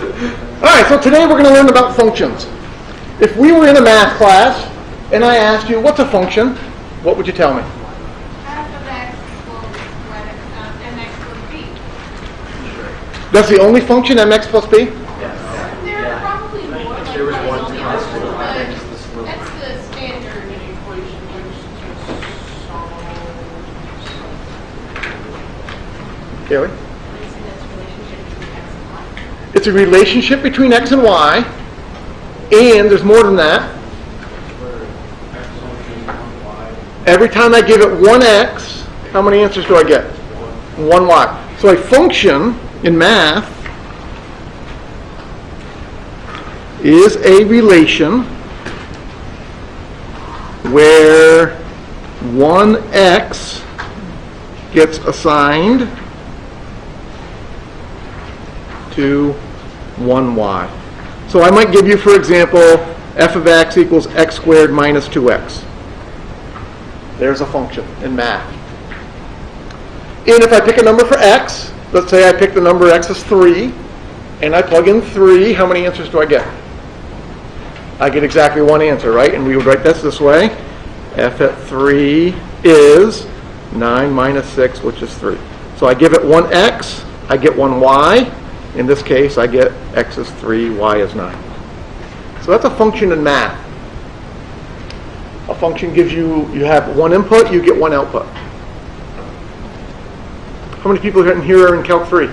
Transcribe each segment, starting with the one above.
All right, so today we're going to learn about functions. If we were in a math class and I asked you, what's a function, what would you tell me? F of x equals mx plus b. That's the only function, mx plus b? There are probably more, like There was one partial constant, integers, I think it's the but slope. that's the standard equation. Kelly? It's a relationship between x and y, and there's more than that. Every time I give it one x, how many answers do I get? One y. So a function in math is a relation where one x gets assigned to 1y. So I might give you, for example, f of x equals x squared minus 2x. There's a function in math. And if I pick a number for x, let's say I pick the number x is 3, and I plug in 3, how many answers do I get? I get exactly one answer, right? And we would write this way. F at 3 is 9 minus 6, which is 3. So I give it one x, I get one y. In this case, I get x is 3, y is 9. So that's a function in math. A function gives you have one input, you get one output. How many people in here are in Calc 3?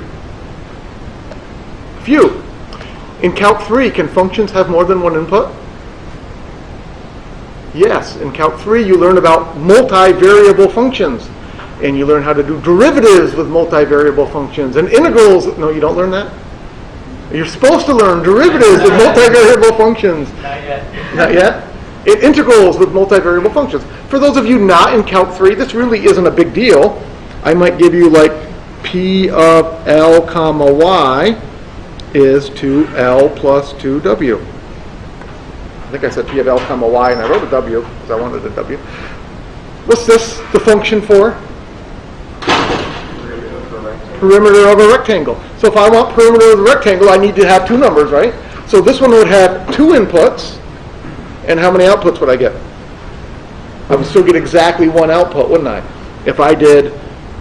Few. In Calc 3, can functions have more than one input? Yes. In Calc 3, you learn about multivariable functions. And you learn how to do derivatives with multivariable functions and integrals. No, you don't learn that? You're supposed to learn derivatives with multivariable functions. Not yet. Not yet? Integrals with multivariable functions. For those of you not in Calc 3, this really isn't a big deal. I might give you like P of L comma Y is 2L plus 2W. I think I said P of L comma Y and I wrote a W because I wanted a W. What's this the function for? Perimeter of a rectangle. So if I want perimeter of the rectangle, I need to have two numbers, right? So this one would have two inputs, and how many outputs would I get? I would still get exactly one output, wouldn't I? If I did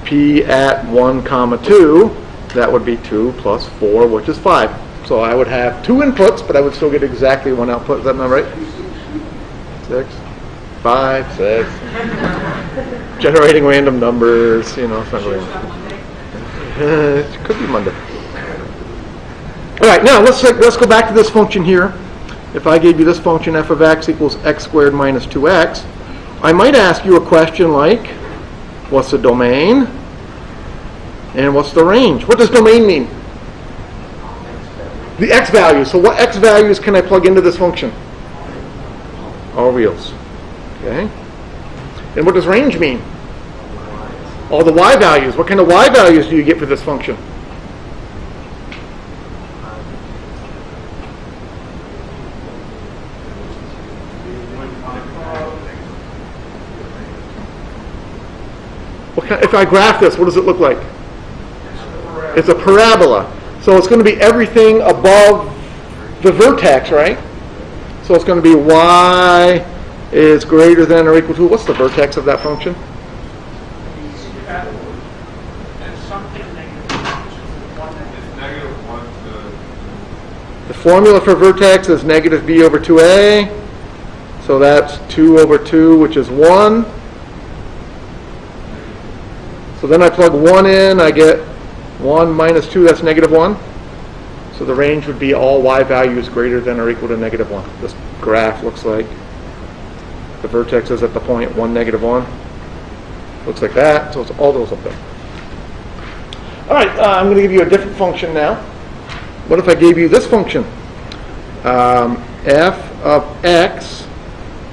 P at 1 comma 2, that would be 2 plus 4, which is 5. So I would have two inputs, but I would still get exactly one output. Is that not right? 6, 5, 6. Generating random numbers, it's not really. It could be Monday. All right, now let's go back to this function here. If I gave you this function, f of x equals x squared minus 2x, I might ask you a question like, what's the domain? And what's the range? What does domain mean? The x values. So what x values can I plug into this function? All reals. Okay. And what does range mean? All the y values. What kind of y values do you get for this function? If I graph this, what does it look like? It's a parabola. So it's going to be everything above the vertex, right? So it's going to be y is greater than or equal to, what's the vertex of that function? The formula for vertex is negative b over 2a. So that's 2 over 2, which is 1. So then I plug 1 in, I get 1 minus 2, that's negative 1. So the range would be all y values greater than or equal to negative 1. This graph looks like the vertex is at the point 1, negative 1. Looks like that, so it's all those up there. All right, I'm going to give you a different function now. What if I gave you this function? F of x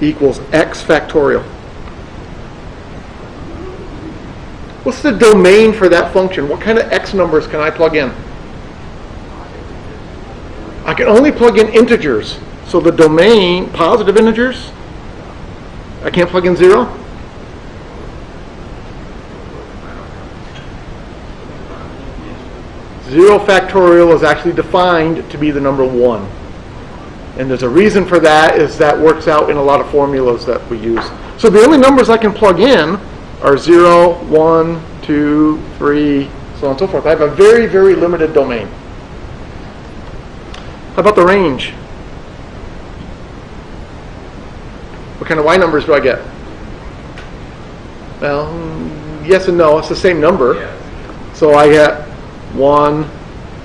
equals x factorial. What's the domain for that function? What kind of x numbers can I plug in? I can only plug in integers. So the domain, positive integers, I can't plug in 0? 0 factorial is actually defined to be the number 1. And there's a reason for that, is that works out in a lot of formulas that we use. So the only numbers I can plug in are 0, 1, 2, 3, so on and so forth. I have a very, very limited domain. How about the range? What kind of y numbers do I get? Well, yes and no. It's the same number. So I get 1,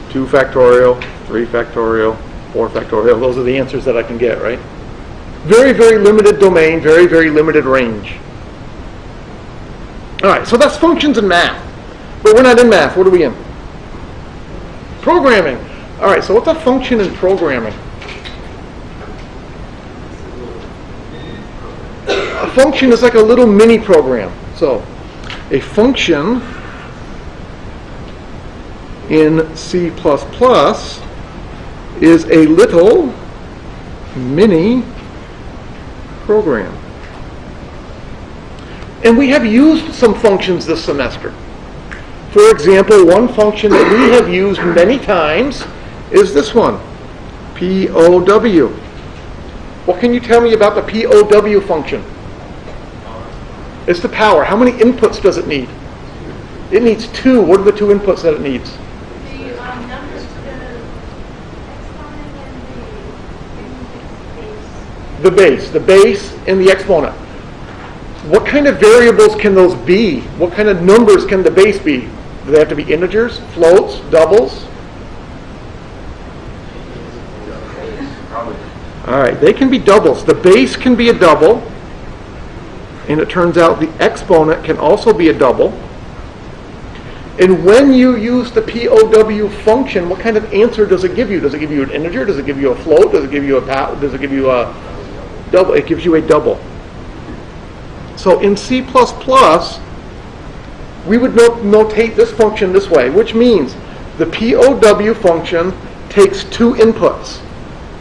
2 factorial, 3 factorial, 4 factorial. Those are the answers that I can get, right? Very, very limited domain, very, very limited range. All right, so that's functions in math. But we're not in math. What are we in? Programming. All right, so what's a function in programming? A function is like a little mini program. So a function in C++ is a little mini program. And we have used some functions this semester. For example, one function that we have used many times is this one, POW. What can you tell me about the POW function? It's the power. How many inputs does it need? It needs 2. What are the 2 inputs that it needs? The numbers to the exponent and The base and the exponent. What kind of variables can those be? What kind of numbers can the base be? Do they have to be integers, floats, doubles? All right, they can be doubles. The base can be a double, and it turns out the exponent can also be a double. And when you use the POW function, what kind of answer does it give you? Does it give you an integer? Does it give you a float? Does it give you a double? It gives you a double. So in C++, we would notate this function this way, which means the POW function takes 2 inputs.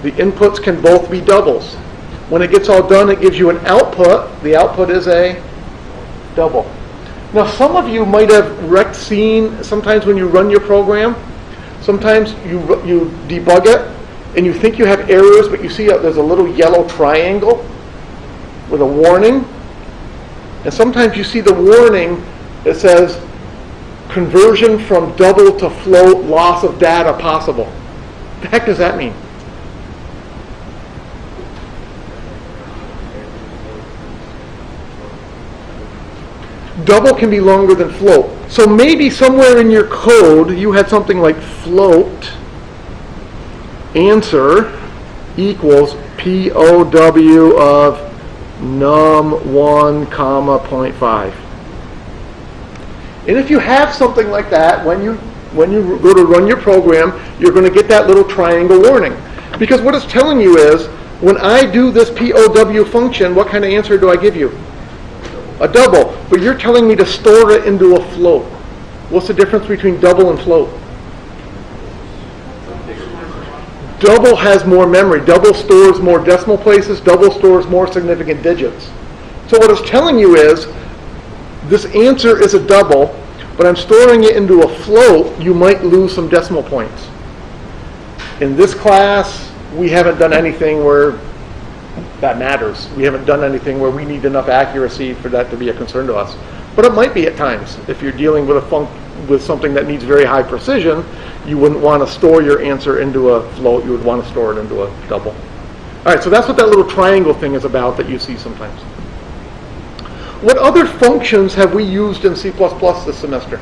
The inputs can both be doubles. When it gets all done, it gives you an output. The output is a double. Now, some of you might have seen, sometimes when you run your program, sometimes you debug it, and you think you have errors, but you see there's a little yellow triangle with a warning. And sometimes you see the warning that says, conversion from double to float, loss of data possible. What the heck does that mean? Double can be longer than float. So maybe somewhere in your code you had something like float answer equals POW of num1, 0.5. And if you have something like that, when you go to run your program, you're going to get that little triangle warning. Because what it's telling you is, when I do this POW function, what kind of answer do I give you? A double. But you're telling me to store it into a float. What's the difference between double and float? Double has more memory. Double stores more decimal places. Double stores more significant digits. So what it's telling you is, this answer is a double, but I'm storing it into a float. You might lose some decimal points. In this class, we haven't done anything where that matters. We haven't done anything where we need enough accuracy for that to be a concern to us. But it might be at times. If you're dealing with something that needs very high precision, you wouldn't want to store your answer into a float. You would want to store it into a double. All right, so that's what that little triangle thing is about that you see sometimes. What other functions have we used in C++ this semester?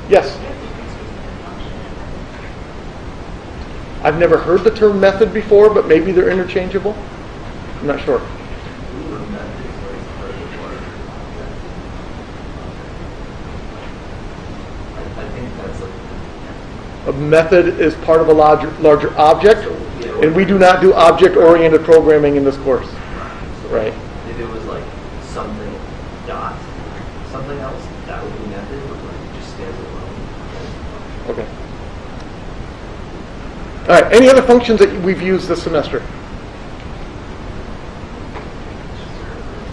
Yes? I've never heard the term method before, but maybe they're interchangeable. I'm not sure. A method is part of a larger object, and we do not do object-oriented programming in this course. Right. If it was like something dot something else, that would be method, but like it just stands alone. Okay. All right. Any other functions that we've used this semester?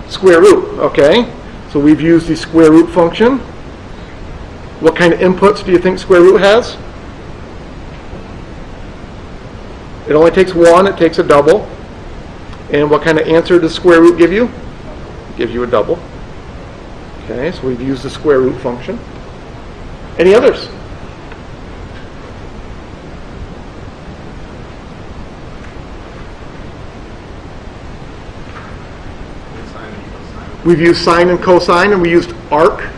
Square root. Okay. So we've used the square root function. What kind of inputs do you think square root has? It only takes one, it takes a double. And what kind of answer does square root give you? It gives you a double. Okay, so we've used the square root function. Any others? We've used sine and cosine, and we used arc,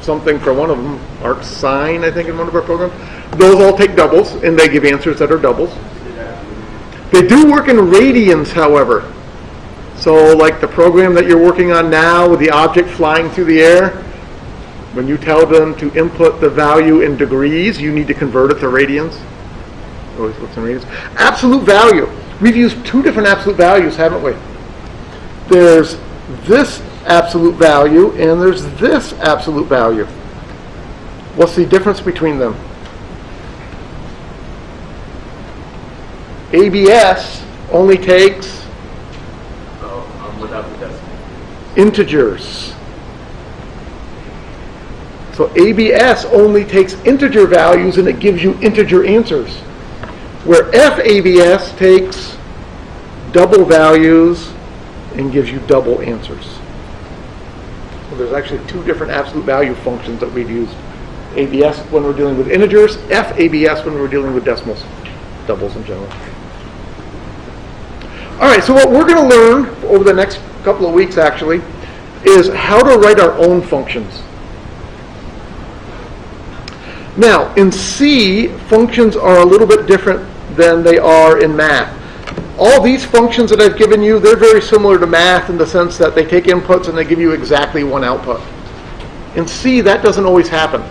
something for one of them, arc sine, I think, in one of our programs. Those all take doubles, and they give answers that are doubles. They do work in radians, however. So like the program that you're working on now with the object flying through the air, when you tell them to input the value in degrees, you need to convert it to radians. Always looks in radians. Absolute value. We've used two different absolute values, haven't we? There's this absolute value and there's this absolute value. What's the difference between them? ABS only takes without the decimal. integers. So ABS only takes integer values and it gives you integer answers. Where FABS takes double values and gives you double answers. So there's actually two different absolute value functions that we've used. ABS when we're dealing with integers, FABS when we're dealing with decimals, doubles in general. All right, so what we're going to learn over the next couple of weeks actually is how to write our own functions. Now, in C, functions are a little bit different than they are in math. All these functions that I've given you, they're very similar to math in the sense that they take inputs and they give you exactly one output. In C, that doesn't always happen.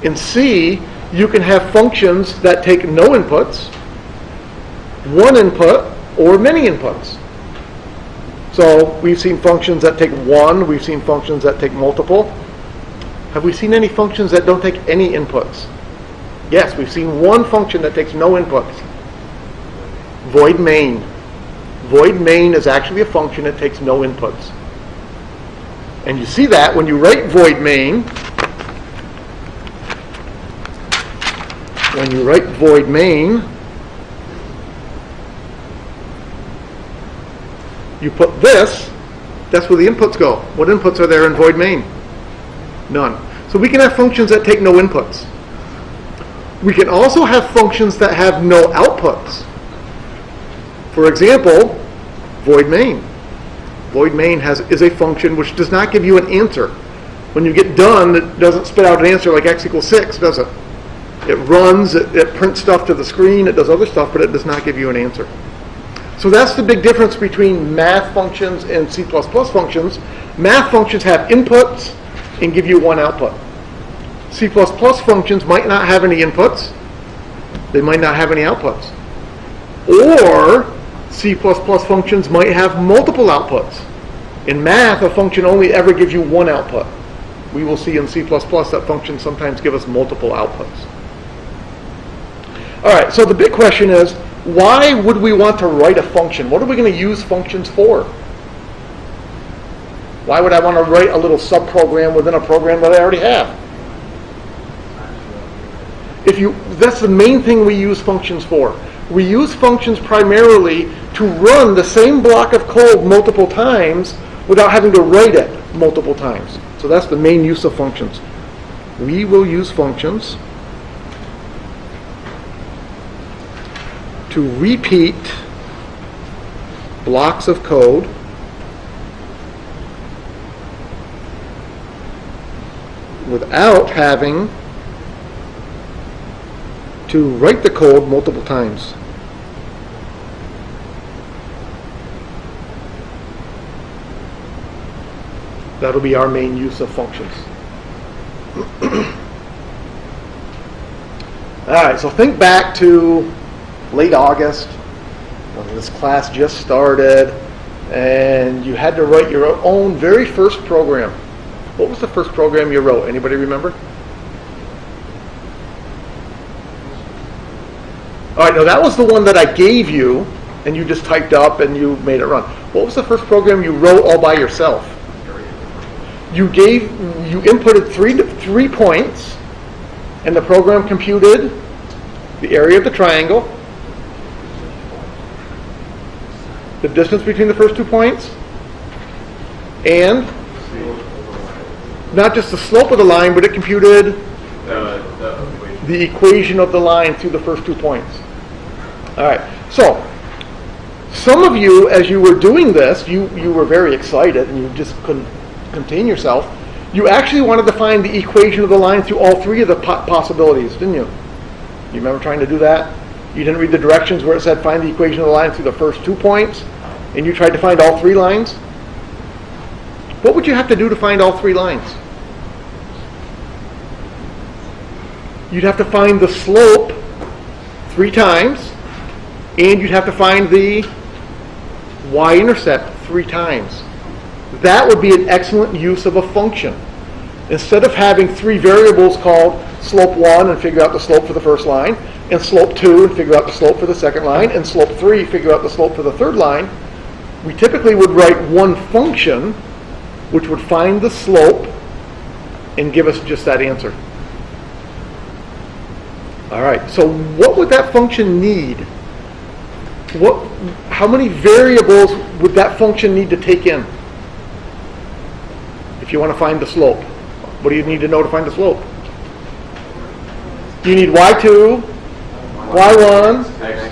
In C, you can have functions that take no inputs, one input, or many inputs. So we've seen functions that take one, we've seen functions that take multiple. Have we seen any functions that don't take any inputs? Yes, we've seen one function that takes no inputs. Void main. Void main is actually a function that takes no inputs. And you see that when you write void main. When you write void main, you put this, that's where the inputs go. What inputs are there in void main? None. So we can have functions that take no inputs. We can also have functions that have no outputs. For example, void main. Void main is a function which does not give you an answer. When you get done, it doesn't spit out an answer like x equals 6, does it? It runs, it prints stuff to the screen, it does other stuff, but it does not give you an answer. So that's the big difference between math functions and C++ functions. Math functions have inputs and give you one output. C++ functions might not have any inputs. They might not have any outputs. Or C++ functions might have multiple outputs. In math, a function only ever gives you one output. We will see in C++ that functions sometimes give us multiple outputs. All right, so the big question is, why would we want to write a function? What are we going to use functions for? Why would I want to write a little subprogram within a program that I already have? That's the main thing we use functions for. We use functions primarily to run the same block of code multiple times without having to write it multiple times. So that's the main use of functions. We will use functions to repeat blocks of code without having to write the code multiple times. That'll be our main use of functions. All right, so think back to late August, when this class just started, and you had to write your own very first program. What was the first program you wrote? Anybody remember? All right, no, that was the one that I gave you, and you just typed up and you made it run. What was the first program you wrote all by yourself? You inputted three points, And the program computed the area of the triangle, the distance between the first 2 points, and not just the slope of the line, but it computed the equation of the line through the first 2 points. All right, so some of you, as you were doing this, you were very excited and you just couldn't contain yourself. You actually wanted to find the equation of the line through all 3 of the possibilities, didn't you? You remember trying to do that? You didn't read the directions where it said find the equation of the line through the first 2 points, and you tried to find all 3 lines? What would you have to do to find all 3 lines? You'd have to find the slope 3 times, and you'd have to find the y-intercept 3 times. That would be an excellent use of a function. Instead of having 3 variables called slope 1 and figure out the slope for the first line, and slope 2 and figure out the slope for the second line, and slope 3 figure out the slope for the third line, we typically would write one function which would find the slope and give us just that answer. All right, so what would that function need? How many variables would that function need to take in if you want to find the slope? What do you need to know to find the slope? You need y2, y1,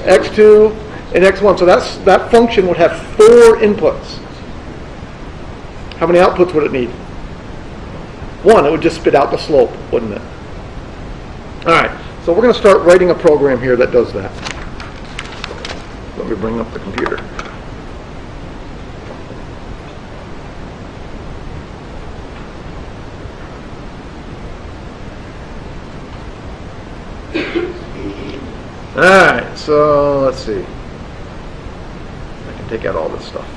x2, and x1. So that function would have 4 inputs. How many outputs would it need? 1. It would just spit out the slope, wouldn't it? All right, so we're going to start writing a program here that does that. Let me bring up the computer. All right, so let's see. I can take out all this stuff.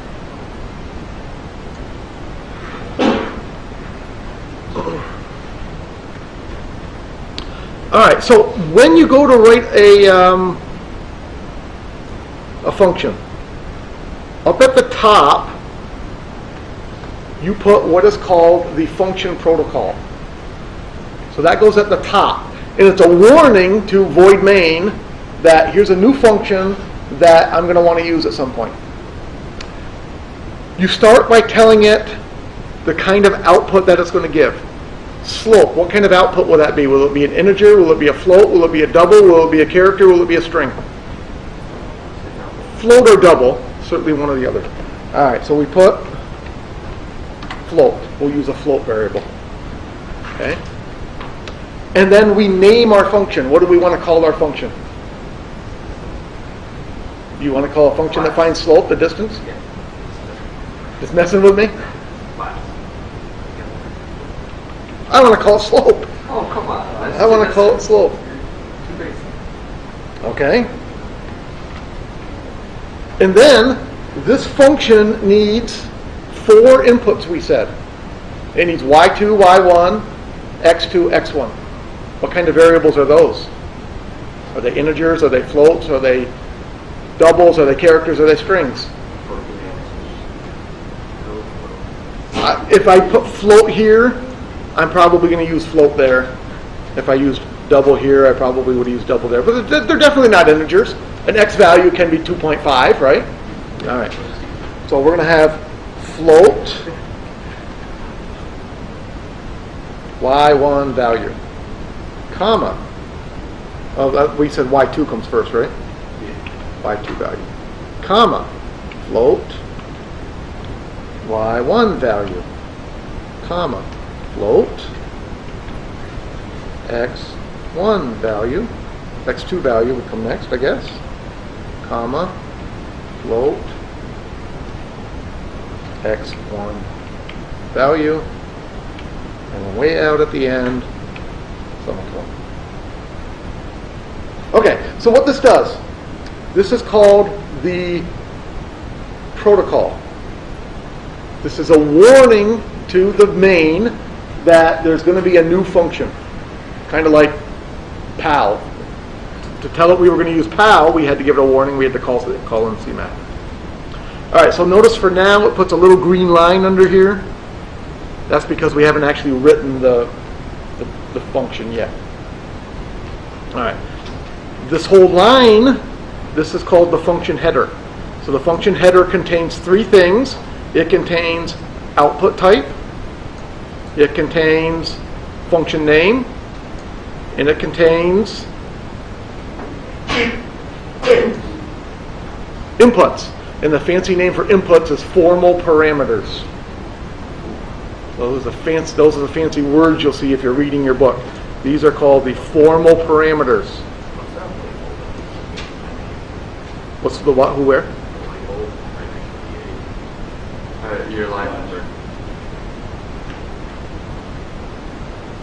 All right, so when you go to write a function, up at the top, you put what is called the function protocol. So that goes at the top. And it's a warning to void main that here's a new function that I'm going to want to use at some point. You start by telling it the kind of output that it's going to give. Slope, what kind of output will that be? Will it be an integer? Will it be a float? Will it be a double? Will it be a character? Will it be a string? Float or double, certainly one or the other. All right, so we put float. We'll use a float variable. Okay? And then we name our function. What do we want to call our function? Do you want to call a function that finds slope, the distance? Just messing with me? I want to call it slope. Oh, come on. I want to call it slope. Okay? And then this function needs 4 inputs, we said. It needs y2, y1, x2, x1. What kind of variables are those? Are they integers? Are they floats? Are they doubles? Are they characters? Are they strings? If I put float here, I'm probably going to use float there. If I used double here, I probably would use double there. But they're definitely not integers. An x value can be 2.5, right? All right. So we're going to have float y1 value, comma. We said y2 comes first, right? Y2 value, comma, float y1 value, comma, float x1 value, x2 value would come next, I guess, comma, float x1 value, and then way out at the end, semicolon. Okay, so what this does, this is called the protocol. This is a warning to the main that there's going to be a new function, kind of like PAL. To tell it we were going to use PAL, we had to give it a warning. We had to call in CMAC. All right, so notice for now it puts a little green line under here. That's because we haven't actually written the function yet. All right. This whole line, this is called the function header. So the function header contains three things. It contains output type, it contains function name, and it contains inputs. And the fancy name for inputs is formal parameters. Those are the fancy words you'll see if you're reading your book. These are called the formal parameters. What's the what, who, where? Your line number.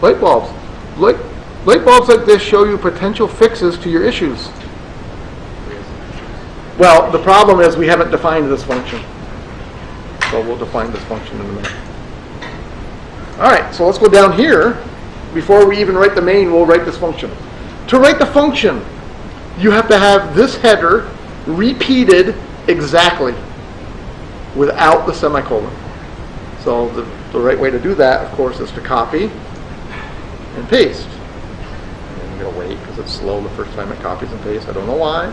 Light bulbs. Light bulbs like this show you potential fixes to your issues. Well, the problem is we haven't defined this function. So we'll define this function in a minute. All right, so let's go down here. Before we even write the main, we'll write this function. To write the function, you have to have this header repeated exactly without the semicolon. So the right way to do that, of course, is to copy and paste. And I'm going to wait because it's slow the first time it copies and pastes. I don't know why.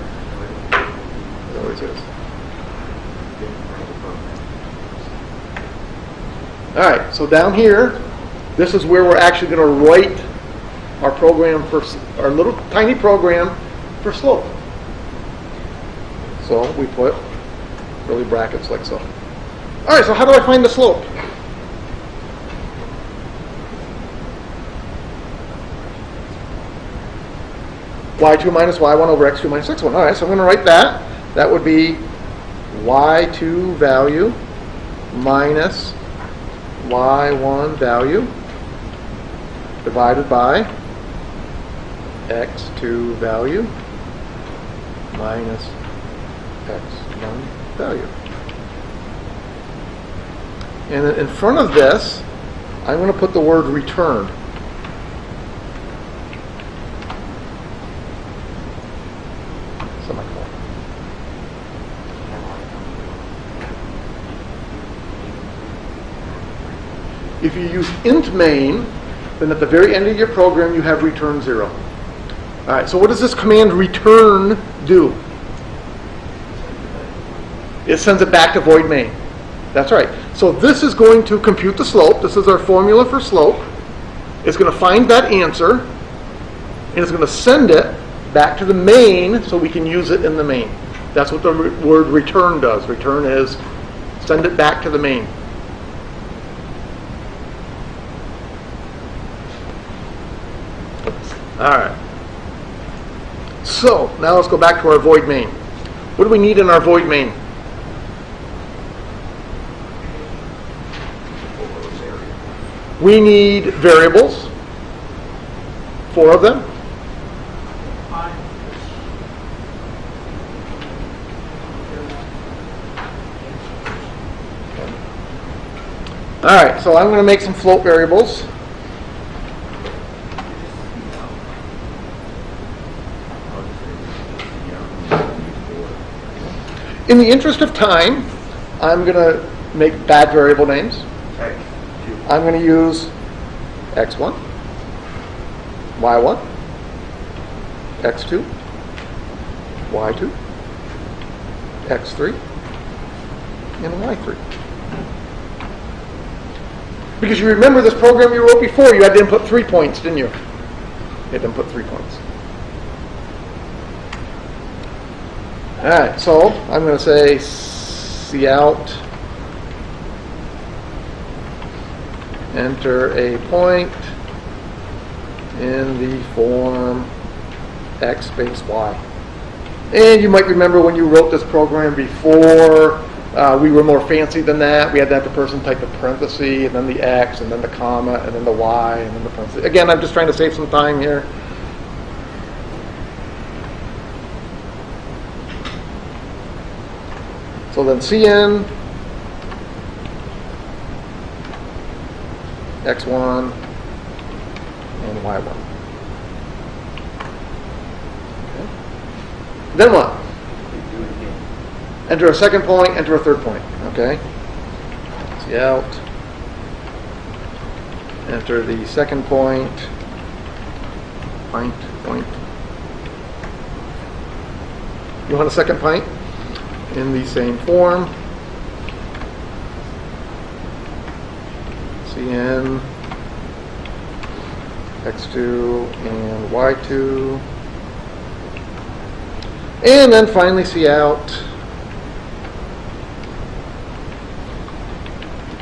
It always is. All right, so down here, this is where we're actually going to write our program for our little tiny program for slope. So we put curly brackets like so. All right, so how do I find the slope? y2 minus y1 over x2 minus x1. All right, so I'm going to write that. That would be y2 value minus y1 value divided by x2 value minus x1 value. And then in front of this, I'm going to put the word returned. Semicolon. If you use int main, then at the very end of your program you have return 0. All right, so what does this command return do? It sends it back to void main. That's right. So this is going to compute the slope. This is our formula for slope. It's going to find that answer, and it's going to send it back to the main so we can use it in the main. That's what the word return does. Return is send it back to the main. All right. So now let's go back to our void main. What do we need in our void main? We need variables, 4 of them. All right, so I'm going to make some float variables. In the interest of time, I'm going to make bad variable names. I'm going to use x1, y1, x2, y2, x3, and y3. Because you remember this program you wrote before, you had to input 3 points, didn't you? You had to input 3 points. All right, so I'm going to say cout, enter a point in the form x space y. And you might remember when you wrote this program before, we were more fancy than that. We had to have the person type the parenthesis, and then the x, and then the comma, and then the y, and then the parenthesis. Again, I'm just trying to save some time here. So then cn x1 and y1. Okay. Then what? Enter a second point, enter a third point. Okay. Cout. Enter the second point. Point. You want a second pint? In the same form. Cn, x2 and y2. And then finally C out.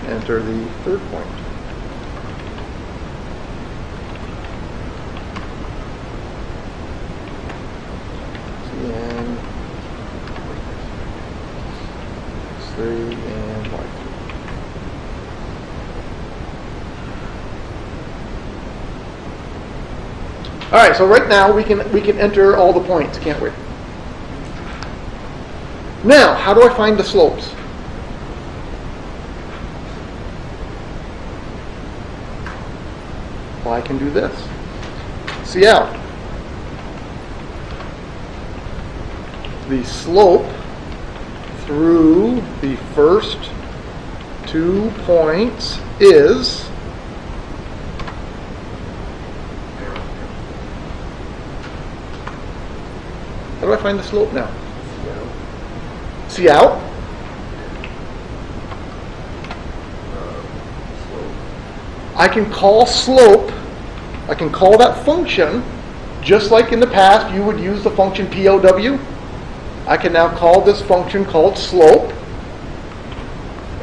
Enter the third point. Cn, x3 and y2. All right, so right now we can enter all the points, can't we? Now, how do I find the slopes? Well, I can do this. See out. The slope through the first 2 points is how do I find the slope now? See out? I can call slope, I can call that function, just like in the past you would use the function POW. I can now call this function called slope,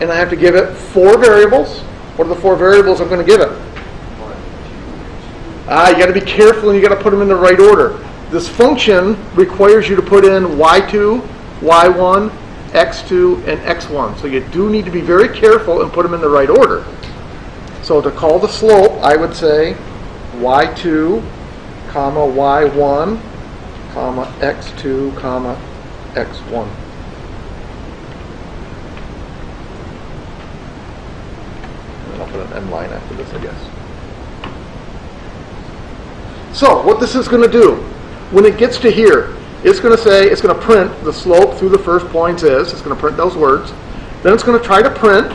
and I have to give it 4 variables. What are the 4 variables I'm going to give it? You got to be careful and you got to put them in the right order. This function requires you to put in y2, y1, x2, and x1. So you do need to be very careful and put them in the right order. So to call the slope, I would say y2, comma y1, comma x2, comma x1. And I'll put an end line after this, I guess. So what this is going to do, when it gets to here, it's going to say, it's going to print the slope through the first points is, it's going to print those words. Then it's going to try to print,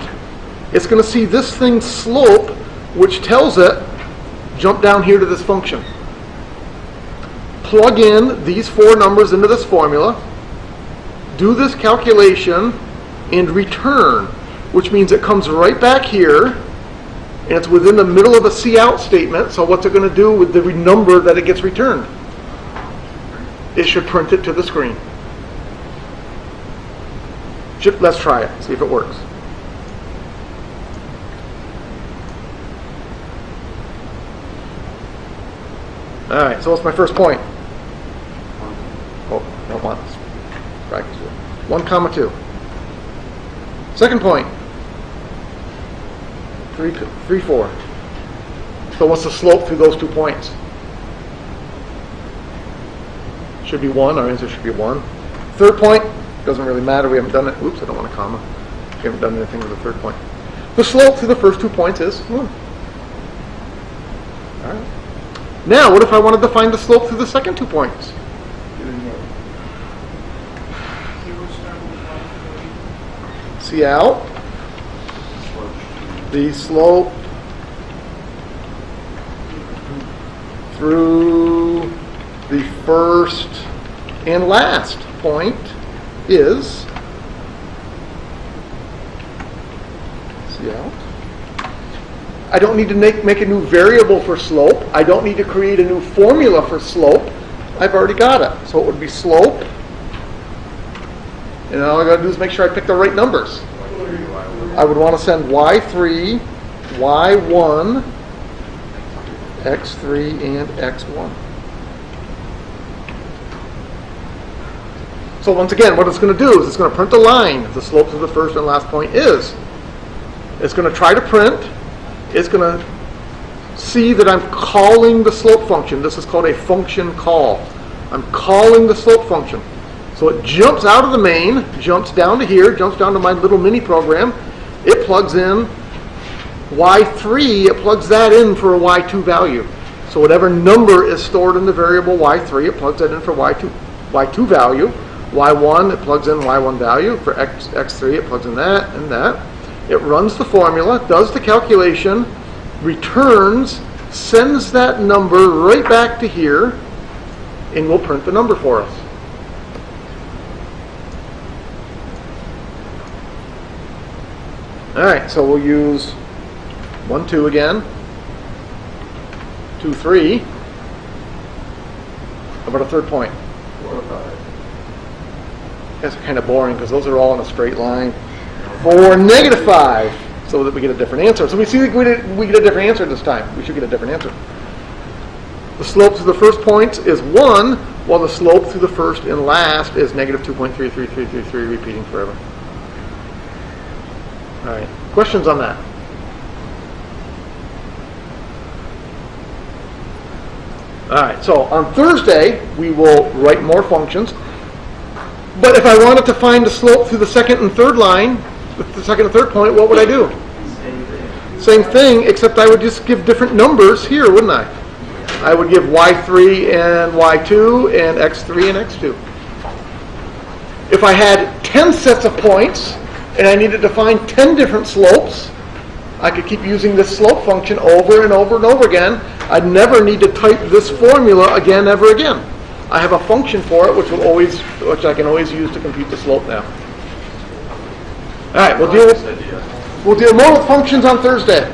it's going to see this thing's slope, which tells it, jump down here to this function. Plug in these 4 numbers into this formula, do this calculation, and return, which means it comes right back here, and it's within the middle of a cout statement, so what's it going to do with the number that it gets returned? It should print it to the screen. Let's try it, see if it works. All right, so what's my first point? Oh, I don't want this. Practice it. 1, comma 2. Second point. 3, 4. So what's the slope through those 2 points? Should be 1. Our answer should be 1. Third point, doesn't really matter. We haven't done it. Oops, I don't want a comma. We haven't done anything with the third point. The slope through the first 2 points is 1. All right. Now, what if I wanted to find the slope through the second 2 points? See out. The slope through the first and last point is, see out. I don't need to make a new variable for slope. I don't need to create a new formula for slope. I've already got it. So it would be slope. And all I got to do is make sure I pick the right numbers. I would want to send y3, y1, x3, and x1. So once again, what it's going to do is it's going to print a line. The slope of the first and last point is. It's going to try to print. It's going to see that I'm calling the slope function. This is called a function call. I'm calling the slope function. So it jumps out of the main, jumps down to here, jumps down to my little mini program. It plugs in y3, it plugs that in for a y2 value. So whatever number is stored in the variable y3, it plugs that in for y2 value. y1, it plugs in y1 value. For x3, it plugs in that and that. It runs the formula, does the calculation, returns, sends that number right back to here, and will print the number for us. All right, so we'll use 1, 2 again. 2, 3. How about a third point? 4, 5. That's kind of boring because those are all in a straight line. 4, negative 5, so that we get a different answer. So we see we get a different answer this time. We should get a different answer. The slope to the first point is 1, while the slope to the first and last is negative 2.33333, repeating forever. All right, questions on that? All right, so on Thursday, we will write more functions. But if I wanted to find the slope through the second and third line, the second and third point, what would I do? Same thing. Same thing, except I would just give different numbers here, wouldn't I? I would give y3 and y2 and x3 and x2. If I had 10 sets of points and I needed to find 10 different slopes, I could keep using this slope function over and over and over again. I'd never need to type this formula again, ever again. I have a function for it, which I can always use to compute the slope now. All right, we'll deal more with functions on Thursday.